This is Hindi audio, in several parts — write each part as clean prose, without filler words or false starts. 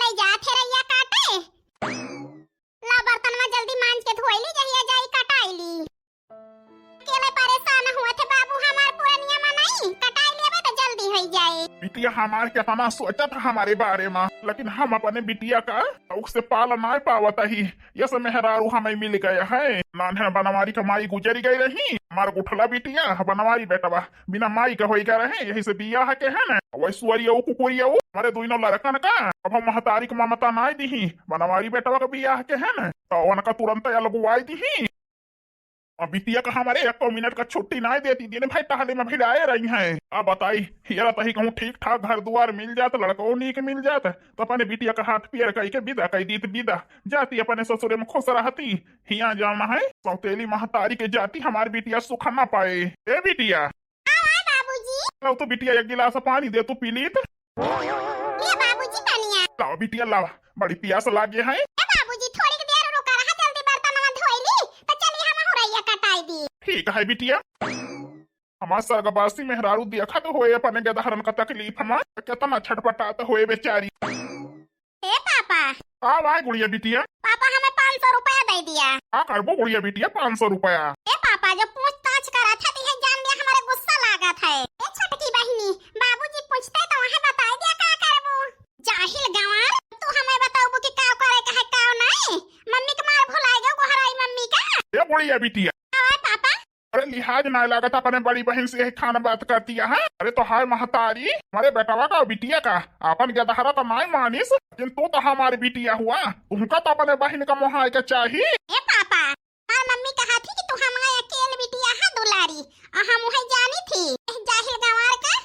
है जात है रैया काटे। ला बर्तन में जल्दी मांज के धोइली जहिया जाई कटाइली। अकेले परेशान हुआ थे बाबू हमार पुरनिया में नहीं कटाई लेबे तो जल्दी हो जाए। बिटिया हमार क्या तना सोचा था हमारे बारे में, लेकिन हम अपने बिटिया का उससे पाल नहीं पावत ही। ये सब मेहरारू हमें मिल गया है। नान्हे बनवारी का माई गुजरी गई रही, हमार उठला बिटिया बनवारी बेटवा बिना माई का होई गए रहे। यही से बिया है के है न वैश्वरिया कुकुरिया हमारे दोनों लड़कन का। अब हम महतारी को ममता नहीं दी, बनवारी बेटवा का बिया के है न तो उनका तुरंत लगवाई दी। और बिटिया का हमारे 1 मिनट का छुट्टी नहीं देती दिन भाई टहले में भिड़ाए रही हैं। अब बताई हिरा तही कहूँ ठीक ठाक घर दुआर मिल जात, लड़कों नीक मिल जात तो अपने बिटिया का हाथ पैर कही के विदा कही दी विदा जाती अपने ससुरे में खुश रहती। हिया जाना है सौतेली महतारी के जाती हमारी बिटिया सुख न पाए। ए बिटिया बाबूजी तो बिटिया 1 गिलास पानी दे तू पी ली। ये बाबूजी पानिया लाओ बिटिया लावा, बड़ी प्यास लागे है। बाबूजी थोड़ी देर रुका रहा जल्दी बर्तन में धोइली तो चली हम रैया कटाई दी। ठीक है बिटिया। हमार सरगबासी मेहरारू देखा तो होए अपने गदहरन का तकलीफ हमार कितना छटपटाता होए बेचारी। ए पापा भाई गुड़िया बिटिया पापा हमें 500 रुपया दे दिया। हाँ करबो गुड़िया बिटिया 500 रुपया। ए पापा जो पूछताछ करा था तो जान लिया हमारे गुस्सा लगा था। ए छोटकी बहनी बाबूजी पूछते तो वहाँ बता दिया का करबो। जाहिल गंवार तू हमें बताओ कि का करे का है का नहीं। मम्मी के मार भुलाए गयो गोहराई मम्मी का। ए गुड़िया बिटिया पापा अरे लिहाज ना लागत अपने बड़ी बहन से खाना बात करती है। अरे तो हाय महतारी हमारे बेटवा का बिटिया का अपन गदहरा तो नहीं मानिस, लेकिन तू तो हमारी बिटिया हुआ तुमका तो अपने बहन का मोहाय के चाहिए। ए पापा मार मम्मी कहा थी कि तू हमारे अकेले बिटिया है दुलारी और हम वही जानी थी। जाहिल गंवार का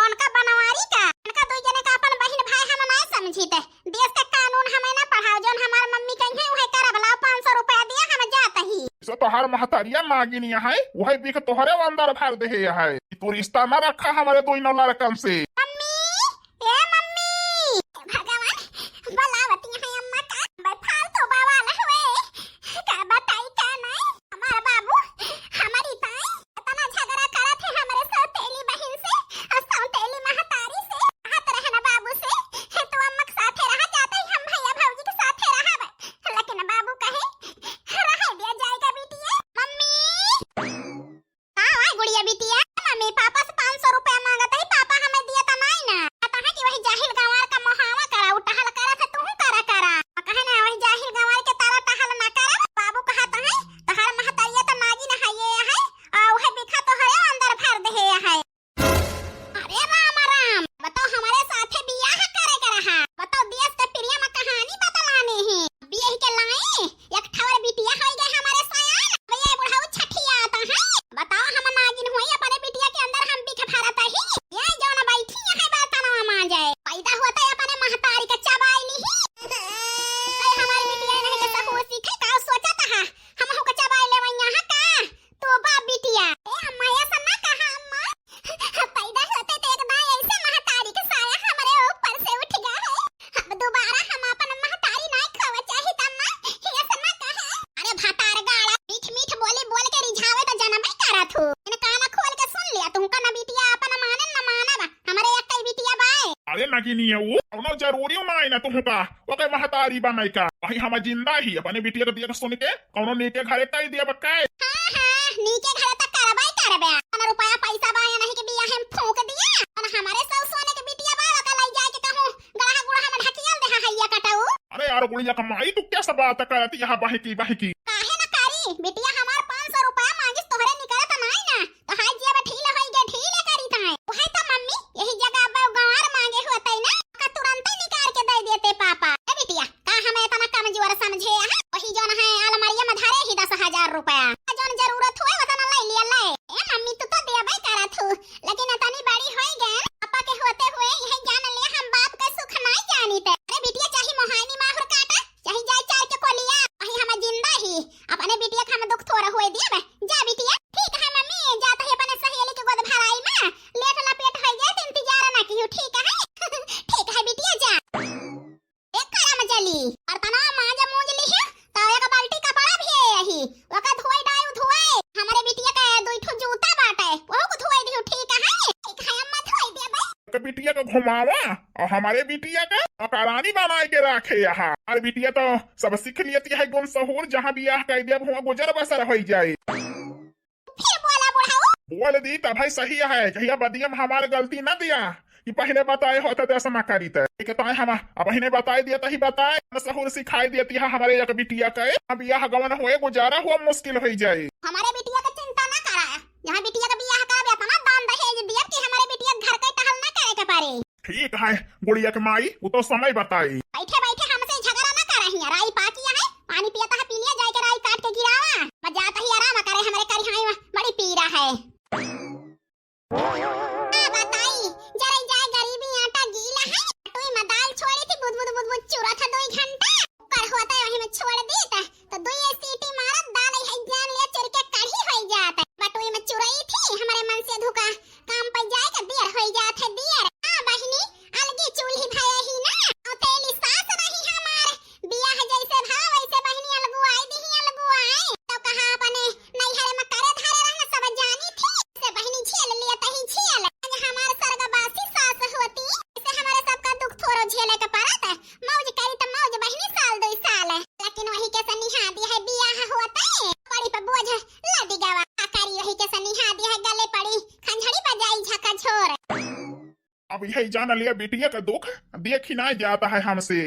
उनका बनवारी का उनका दो जने का अपन बहन भाई हम नहीं समझी थे। देश का कानून हमें ना पढ़ाओ जो हमार मम्मी कहीं वही करब लाओ 500 रुपया दिया हम जात ही। इसे तो हर महतारिया नागिनिया है वही बिक तोहरे अंदर भर दे है। तू रिश्ता न रखा हमारे दोनों लड़कन से। मम्मी ए मम्मी भगवान बलावती है अम्मा का मैं फालतू बवाल हुए का बताई का नहीं। हमारा बाबू हमारी ताई इतना झगड़ा करा थे हमारे सौतेली बहन से और सौतेली महतारी से। हाथ रहना बाबू से तो अम्मा के साथ रहा जाता ही हम भैया भौजी के साथ रहा, लेकिन बाबू कहे रह दिया जाएगा बिटिया। मम्मी हाँ गुड़िया बिटिया मम्मी पापा से 500 रुपया मांगत है पापा हमें दिया तो नहीं ना। पता है कि वही जाहिल गंवार का मोहावा करा उठहल करा था तू करा कहे ना वही जाहिल गंवार के तारा टहल ना करा। बाबू कहा तो है तो हर महतारिया तो नागी ना है और वह बिखा तो हरे अंदर भर दे है। अरे राम राम बताओ हमारे साथे बियाह करे का रहा बताओ देश के प्रिय में कहानी बतलाने हैं। बियाह के लाए एक ठवर बिटिया हो गए हमारे सयान भैया बुढ़ाऊ छठिया आता है। बताओ हम नागिन हुई अपने बिटिया के अंदर हम बिख भरता ही ये जो ना बैठी है बर्तनवा मां जाए पैदा होता है अपने महतारी का चबाई ली हमारी बिटिया नहीं के सब सीखे का सोचा था हम हो का चबाई ले वैया है का तो बाप बिटिया ए अम्मा ऐसा ना कहा अम्मा पैदा होते तो एक दाई ऐसे महतारी के साया हमारे ऊपर से उठ गया है। अब दोबारा हम अपन महतारी नहीं खावा चाहिए तम्मा ऐसा ना कहा। अरे भतार गाड़ा मीठ मीठ बोली बोल के रिझावे तो जन्म ही करा थू इन काना खोल के सुन लिया तुमका ना बिटिया अपन माने न मानब हमारे एक कई बिटिया बाए। अरे नागिनी है वो कौनो जरूरी नहीं ना तुमका ओके महतारी बनाई का वही हम जिंदा ही अपने बिटिया को दिया सुन के कौनो नीचे घरे तई दिया बकाए। हां नीचे घरे तक करबे अपन रुपया पैसा बाया नहीं के बिया हम फूंक दिया और हमारे सब सोने के बिटिया बाए का लई जाए के कहूं गड़ा गुड़ा हम ढकियल दे हैया कटाऊ। अरे यार गुड़िया कमाई तू क्या सब बात करती यहाँ बाही की काहे ना करी बिटिया हमार 500 रुपया मांगिस तोहरे निकले तो नहीं ना तो हाय जिया ढीले होई गे ढीले करी ताए वही तो मम्मी यही जगह पे गंवार मांगे होतई ना का तुरंत ही निकाल के दे देते पापा। ए बिटिया का हमें इतना कमजोर समझे है वही जोन है अलमारिया में धरे ही 10,000 रुपया जोन जरूरत होए वतन ले लिया ले। ए मम्मी तू तो देबे करा थू लेकिन इतनी बड़ी होई गए पापा के होते हुए यही जान ले हम बाप का सुख नहीं जानी थे। अरे बिटिया चाहे मोहानी माहुर काटा चाहे जाए चार के कोलिया वही हम जिंदा ही अपने बिटिया का हम दुख घुमावा और हमारे बिटिया का अकारानी बनाए के रखे यहाँ। और बिटिया तो सब सीख लियती है गुण सहूर, जहाँ बियाह कर दिया हुआ गुजर बसर हो जाए। फिर बोला बुढ़ाऊ। बोल दी तो भाई सही है, कहिया बदियम हमारे गलती न दिया कि पहले बताए होता तो ऐसा न करी थे। हम पहले बताए दिया तो ही बताए सहूर सिखाई देती है हमारे एक बिटिया का। अब बियाह गवन हुए गुजारा हुआ मुश्किल हो जाए। हमारे बिटिया का चिंता न करा, यहाँ बिटिया का बियाह करा दिया था ना, दान दहेज दिया कि हमारे बिटिया घर के टहल न करे के पारे। ठीक है गुड़िया के माई, वो तो समय बताई। बैठे बैठे हमसे झगड़ा न करा ही, राई पाकिया है, पानी पिया है, पी लिया जाए के राई काट के गिरावा, जाता ही आराम करे, हमारे करिहाई में बड़ी पीड़ा है। बताई जरा जाए गरीबी आटा गीला है, टोई में दाल छोड़ी थी, बुद बुद बुद बुद चूरा था 2 घंटा कर होता है, वही में छोड़ दी तो 2 सीटी मारत दाल है जान लिया चुर के कढ़ी हो जाता, बटोई में चुराई थी, हमारे मन से धुका काम पर जाए का देर हो जात है देर। हां बहिनी अलगी चूल्ही भाया ही ना, और तेली सास नहीं हमार बियाह जैसे भाव वैसे बहिनी अलगु आई दी अलगु आई, तो कहां अपने नैहर में करे धारे रहना सब जानी थी, से बहिनी झेल लिया तही झेल। आज हमार सरगबासी सास होती इसे हमारे सबका दुख थोड़ा झेले के पड़त, मौज करी तो मौज बहिनी साल 2 साल, लेकिन वही के सनिहा दी है बियाह होता है पड़ी पे बोझ लदी गवा आकारी, वही के सनिहा दी है गले पड़ी खंजड़ी बजाई झका छोर। अब यही जान लिया बिटिया का दुख देख ही नहीं जाता है हमसे।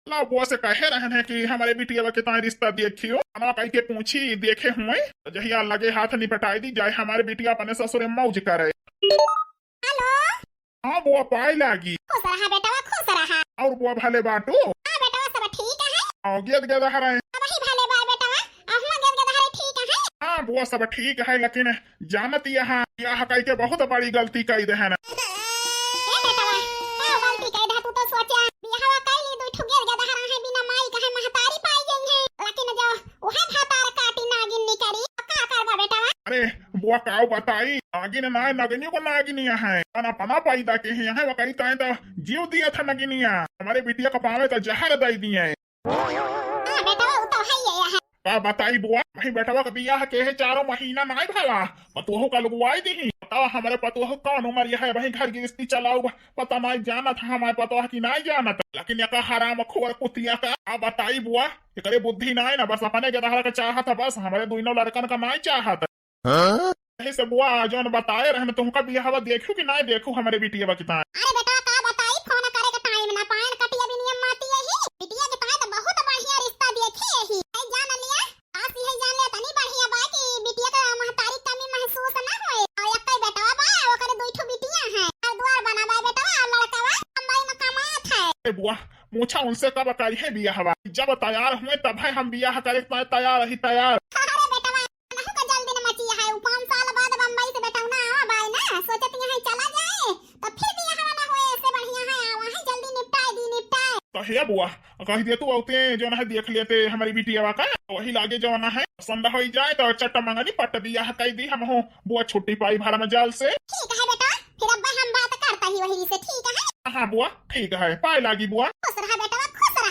ला बुआ से कहे रहे हैं कि हमारे बिटिया कितना रिश्ता देखियो, ना कह के पूछी देखे हुए जहिया लगे हाथ निपटाई दी जाए, हमारे बिटिया अपने ससुर मौज करे। हेलो हाँ बुआ पाई लागी। खुश रहा बेटा खुश रहा। और बुआ भले बाटू। हां बेटा सब ठीक है। और गेद गेद हरे वही भले बा बेटा, अहुआ गेद गेद हरे ठीक है। हाँ बुआ सब ठीक है, लेकिन जानत यहाँ बियाह कह के बहुत बड़ी गलती कही दे है ना। अरे बुआ काऊ बताई नागिन ना नगनी को नागिनिया है, पना पना पैदा के हैं यहाँ वकई ताए तो जीव दिया था नगिनिया, हमारे बिटिया का पावे तो जहर दई दिए। का बताई बुआ वही बेटवा का बियाह के है 4 महीना नहीं भला, पतोह का लगवाई दी, बताओ हमारे पतोह कौन उम्र है, वही घर गृहस्थी चलाऊ पता नहीं जाना था हमारे पतोह की नहीं जाना था, लेकिन यका हराम खोर कुतिया का बताई बुआ करे बुद्धि नहीं ना, बस अपने गदहरा का चाहत था, बस हमारे दोनों लड़कन का नहीं चाहत। यही से बुआ जौन बताए रहने तुमका बियाह देखू कि नहीं देखू हमारे बिटिया कितना। अरे बेटा का बताई फोन करे का टाइम ना पान कटिया भी नियम माती है ही, बिटिया के पाए तो बहुत बढ़िया रिश्ता देखे ही, जान लिया पास ही जान लिया तनी बढ़िया बा कि बिटिया का महतारी कमी महसूस ना होए, और एक बेटा बा ओकरे 2 बिटिया है, और द्वार बनावा बेटा लड़कावा अंबाई में कमात है। अरे बुआ पूछा उनसे कब करी है बियाह, जब तैयार हुए तब है हम बियाह करे तैयार ही तैयार। तो बुआ कह दिया तू औते जो है देख लेते हमारी बिटिया का, वही लागे जो है पसंद हो जाए तो चट्टा मंगनी पट बियाह कह दी हम हो बुआ छुट्टी पाई भाड़ा में जाल से। ठीक है बेटा फिर अब हम बात करता ही वही से, ठीक है। हाँ बुआ ठीक है पाई लागी बुआ। खुश रहा बेटा खुश रहा।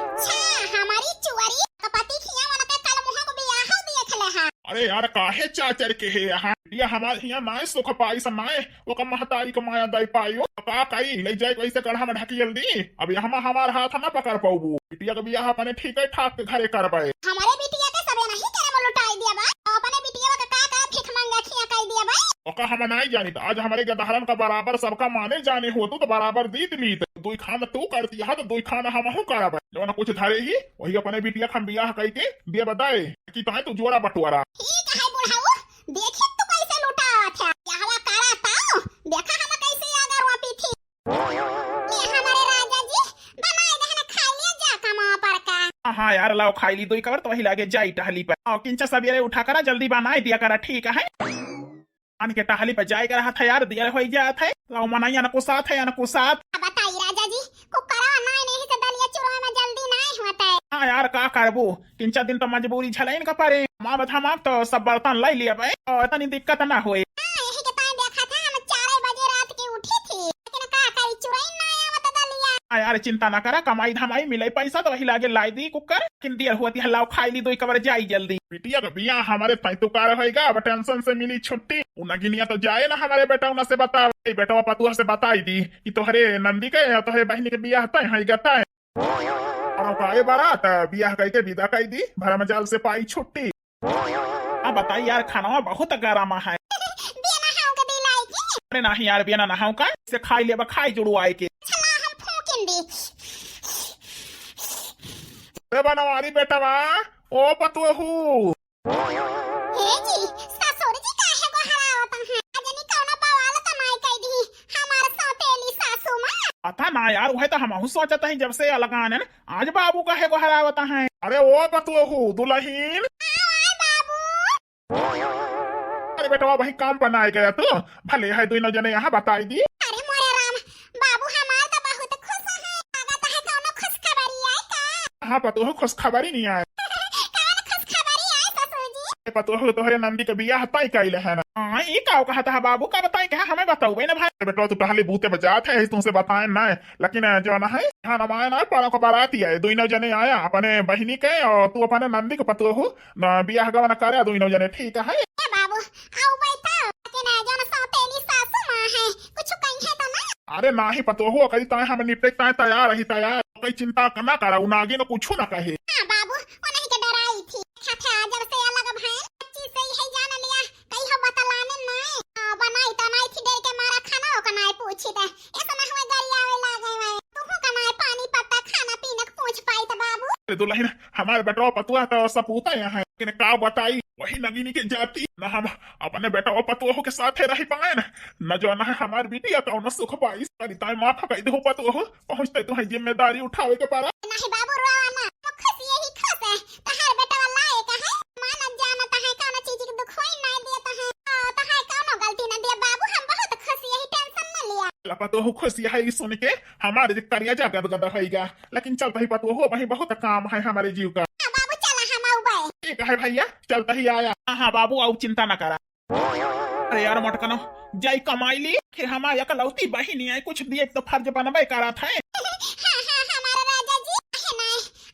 अच्छा हमारी चुअरी कपति खिया वाला के कल मुहा को बियाह देख ले हा। अरे यार काहे चाचर के है यहाँ ये हमारे यहाँ नाय सुख पाई समाए वो का महतारी को माया दाई पायो का कई ले जाए कैसे कढ़ा में ढकी जल्दी, अब यहाँ हमार हाथ ना पकड़ पाऊ बिटिया का बियाह अपने ठीक है ठाक के घरे कर पाए। हमारे बिटिया के सबे नहीं करे वो लुटाई दिया बा, अपने बिटिया का का भीख मांगा खिया कई दिया बा, ओका हम नहीं जानी तो आज हमारे गदहरन का बराबर सबका माने जाने हो तो बराबर दी ली तो 2 खाना तू करती है तो 2 खाना हम हूँ करब, जो ना कुछ धरे ही वही अपने बिटिया हम बियाह कह के दे बताए कि ताए तू जोड़ा बटवारा। ठीक है बुढ़ाऊ देखी तू कैसे लुटा था यहवा करा ताओ देखा हम कैसे अगर वापी थी ये हमारे राजा जी बनाए दहन खा लिया जा कमा पर का। हाँ यार लाओ खाई ली 2 कवर तो वही लागे जाई टहली पर किंचा सवेरे उठा करा जल्दी बनाए दिया करा, ठीक है आन के टहली पर जाए करा था यार दिया हो जात है लाओ मनाई न को साथ है न को साथ। बताई राजा जी को करा नहीं से दलिया चुरा में जल्दी नहीं होता है। हाँ यार का करबो 3-4 दिन तो मजबूरी झलाइन का पारे माँ बता माँ तो सब बर्तन लाई लिया भाई और इतनी दिक्कत ना हुए। यार चिंता ना करा, कमाई धमाई मिले पैसा तो वही लागे लाई दी कुकर किन दियर हुआ हल्लाओ खाई ली दो कबर जाई जल्दी। बिटिया का बिया हमारे तैतुकार होगा, अब टेंशन से मिली छुट्टी। उनगिनिया तो जाए ना हमारे बेटा उन से बता, बेटा पतुआ से बताई दी कि तोहरे नंदी के तोहरे बहनी के बिया तय है गता है और काए बारात बिया कह के विदा कही दी, भरम जाल से पाई छुट्टी। अब बताई यार खाना बहुत गरमा है। बिया नहाओ के दिलाई की अरे नहीं यार बिया नहाऊ का से खाई ले खाई जुड़ू आए के छला हम फूकिन दी। बनवारी बेटवा ओ पतुहू हे जी ससुर जी काहे को हरावत हैं? अजनी कौनो बवाल त नहीं कह दी हमार सौतेली सासू मां। पता ना यार वह तो हम सोचता है जब से अलगान आज बाबू कहे को हरावता है। अरे ओ पतुहू दुल्हीन आय बाबू। अरे बेटवा वही काम बनाए गया तो भले है दोनों जने यहाँ बताई दी। अरे मोरे राम बाबू हमार तो बहुत खुश है, लागत है कौनो खुशखबरी आई का। हाँ पतुहू खुश खबरी नहीं आए, कौन खुशखबरी आई ससुर जी? पतुहू तोहरे नंदी के बिया तय कैले है ना। हाँ ये का कहता है बाबू का बताई क्या हमें बताऊ ना भाई। बेटा तू पहले बूते बजात है तुमसे बताए ना, लेकिन जो ना है यहाँ नमाया ना पारा को बाराती है दोनों जने आया अपने बहनी के और तू अपने नंदी के पतुहू बिया गवा करे दोनों जने ठीक है। ए बाबू आओ बैठा, लेकिन जन सौतेली सासू मां है कुछ कहीं है तो ना। अरे ना ही पतुहू कही तय हम निपटे तय तैयार रही तैयार, कोई चिंता ना करा उनागी न कुछ ना कहे। हां बाबू उन्हीं के डराई थी छठा जब से अलग भाई बच्ची से ही जान लिया कहीं हो बतलाने नहीं बनाई तो नहीं थी डर के मारा खाना का नहीं पूछी दे इस समय हमें गरियावे लागे मैं तू का नहीं पानी पत्ता खाना पीने को पूछ पाई तो बाबू। अरे दुल्हन हमारे बेटा पतुआ तो सपूता यहाँ है, लेकिन का बताई वही नगीनी के जाती न हम अपने बेटा पतुआ के साथ रही पाए न जो न हमारी बेटिया का न सुख पाई ताई माफ कही दो पतुआ पहुँचते तो है जिम्मेदारी उठावे के पारा। नहीं बाबू रोवाना तो खुश यही खुश है तहार बेटा लाए का है मान जानता है कौन चीज की दुख होई नहीं देता है तो है कौन गलती न दे बाबू हम बहुत खुश यही टेंशन न लिया। पतुआ खुशी है सुन के हमारे करिया जा गदगद होगा, लेकिन चलता ही पतुआ वही बहुत काम है हमारे जीव का। बाबू चला हम आऊ बे। ठीक है भैया चलता ही आया। हाँ बाबू आओ चिंता ना करा। अरे यार मटकनो जाई कमाई ली फिर हमारे अकलौती बहिनी आई कुछ दिए तो फर्ज बनबे करा था। हाँ हमारा राजा जी है ना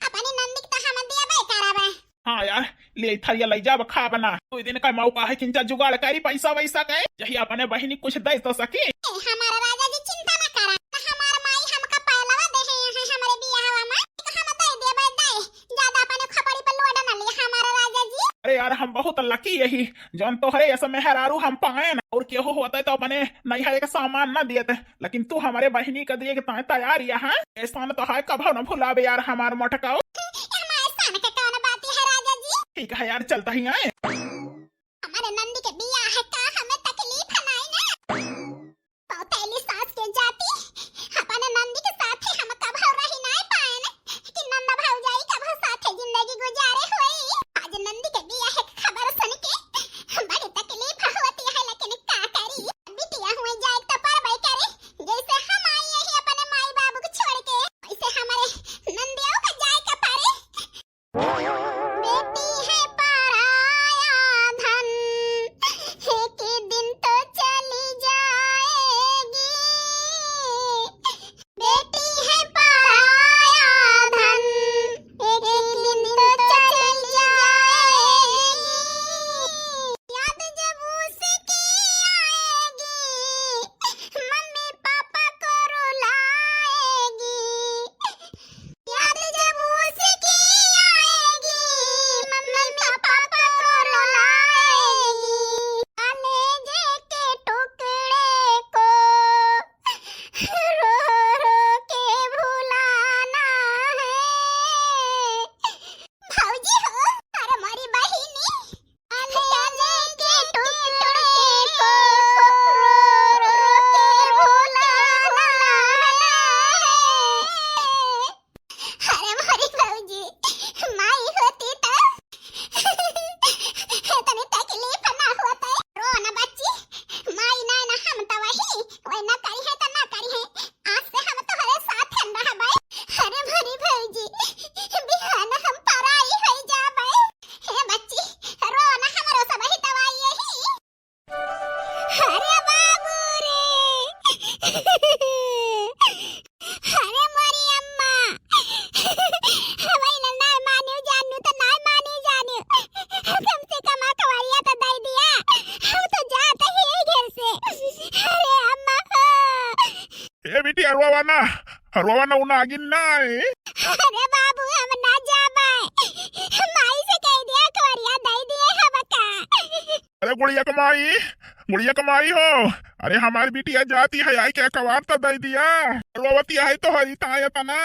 अपनी नंदी तो हम दिया बे करावे। हाँ यार ले थरिया ले जा खा बना दो दिन का मौका है किंचा जुगाड़ करी पैसा वैसा के यही अपने बहिनी कुछ दे तो सके। हमारा राजा जी चिंता न करा हमारा माई हमका पहलवा दे है हमारे बियाहवा में हम दे देबे दे ज्यादा अपने खपड़ी पे लोड न ले हमारा राजा जी। अरे यार हम बहुत लकी यही जौन तोहरे ऐसा मेहरारू हम पाए न और केहो होता है तो अपने नहीं है सामान न दिए थे, लेकिन तू हमारे बहिनी का दिए के तैयार यहाँ ऐसा न तो है कभो न भुलावे यार हमार मटकाओ। हमारे सन के कौन बात है राजा जी? ठीक है यार चलता ही आए। हमारे नंदी के बिया है का हमें तकलीफ नहीं ना तो तेली सास के जाती अपने नंदी के साथ हम कभो रही नहीं पाए न कि नंदा भौजाई कभो साथे जिंदगी गुजारे हुई। आज नंदी के बिया है खबर सुन के बड़ी तकलीफ होती है, लेकिन का करी बिटिया हुए जाए तो परबई करे जैसे हम आई यही अपने माई बाबू को छोड़ के वैसे हमारे नंदियों का जाए का पारे। बेटी है पराया रोवा ना नागिन नाय। अरे बाबू हम ना जाबे, माई से कह दिया कोरिया दे दिए हम का। अरे गुड़िया कमाई हो। अरे हमारी बिटिया जाती है आई क्या कवार तो दे दिया। रोवती है तो हरी ताया तना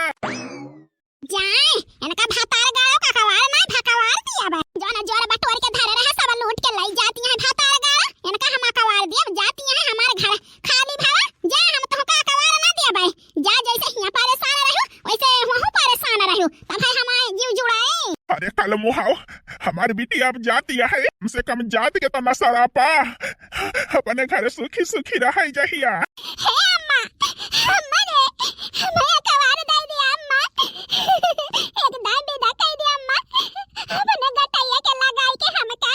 जाए इनका भातार गाड़ो का कवार ना भकवार दिया बे। जो ना जोर बटोर के धरे रहे सब लूट के लाई जाती है भातार गाड़ो। इनका हम कवार दिया जाती है हमारे घर खाली भावा। जा हम तो का कवार ना दिया बे। जा जैसे यहाँ परेशान रहू वैसे वहाँ परेशान रहू तब है हमारे जीव जुड़ाए। अरे कल मुहाव हमारी बिटिया अब जाती है हमसे कम जात के तना सरापा अपने घर सुखी सुखी रह जहिया। हे अम्मा अम्मा ने मैं कवार दे दिया अम्मा। एक दाई बिदा कह दिया अम्मा। अपने गटैया के लगाई के हमका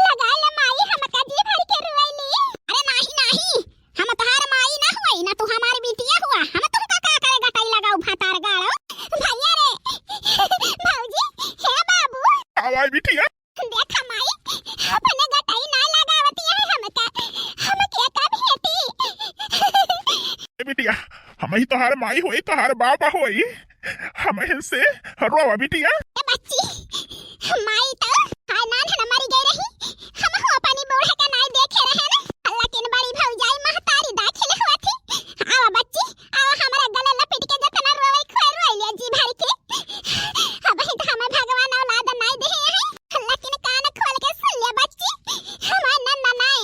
लगा ले माई हमका जी भर के रोईली। अरे नहीं हम तोहार माई ना हुई ना तू हमारी बिटिया हुआ। हम तुमका का करे गटाई लगाऊ भातार गाड़ो भैया रे भौजी हे बाबू आवाई बिटिया देख माई अपने गटाई ना लगावती है हमका हम के कब हेती। बिटिया हम ही तोहार माई हुई तोहार बापा हुई हम इनसे रोवा बिटिया। ए बच्ची माई तो हाय नान हमारी गई रही। हम हो पानी बूढ़े का नाई देखे रहे ना लेकिन बड़ी भौजाई महतारी दाखिल हुआ थी। आवा बच्ची आवा हमारा गले लपेट के जतना रोई खोर रोई ले जी भर के। अब ही तो हमें भगवान औलाद नाई दे है लेकिन कान खोल के सुन ले बच्ची हमार नन्ना नाई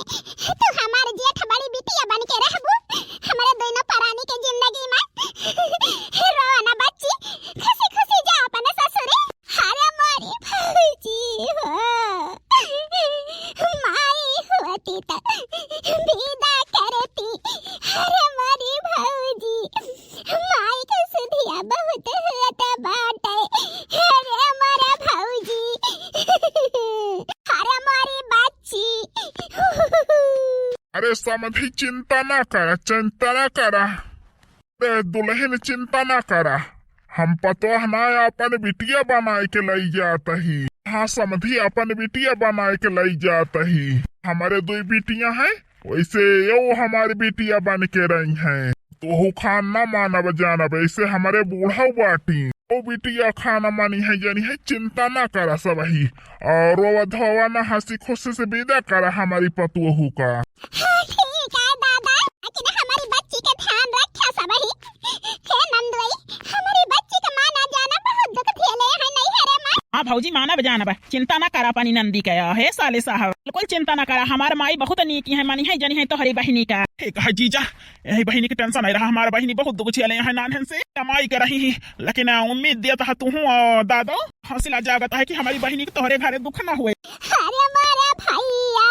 तू हमार जेठ बड़ी बिटिया बन के रहबू हमारे दोनों परानी के जिंदगी में। रो ना बच्ची खुशी खुशी जा अपने ससुरे। अरे मोरी भौजी हो माई होती तो विदा करती। अरे मोरी भौजी माई के सुधिया बहुत होता बाटे। अरे मोरा भौजी अरे मोरी बच्ची। अरे समधी चिंता ना करा दुल्हन चिंता ना करा हम पतोह ना अपन बिटिया बनाए के लाई जाता ही। हाँ समधी अपन बिटिया बनाए के लाई जाता ही। हमारे दो बिटियां हैं वैसे यो हमारी बिटिया बन के रही हैं। तो खान ना मानब जानब ऐसे हमारे बूढ़ा बाटी वो बिटिया खाना मानी है जानी है चिंता ना करा सब ही। और रोवा धोवा ना हंसी खुशी से विदा करा हमारी पतोहू का। ठीक है दादा लेकिन हमारी बच्ची का ध्यान रखा सब ही। हे नंदोई हमारी बच्ची का माना जाना बहुत दुख झेले है नहीं है रे मां। हाँ भौजी माना बजाना बा चिंता ना करा पानी नंदी का है साले साहब बिल्कुल चिंता ना करा। हमारे माई बहुत नीकी है मानी है जनी है तो हरी बहनी का। एक है जीजा यही बहनी की टेंशन नहीं रहा। हमारे बहनी बहुत दुख झेले है नानहन से कमाई कर रही है लेकिन उम्मीद दिया था तू और दादो हौसला जागता है कि हमारी बहनी के तोहरे घरे दुख ना हुए। अरे मोरा भैया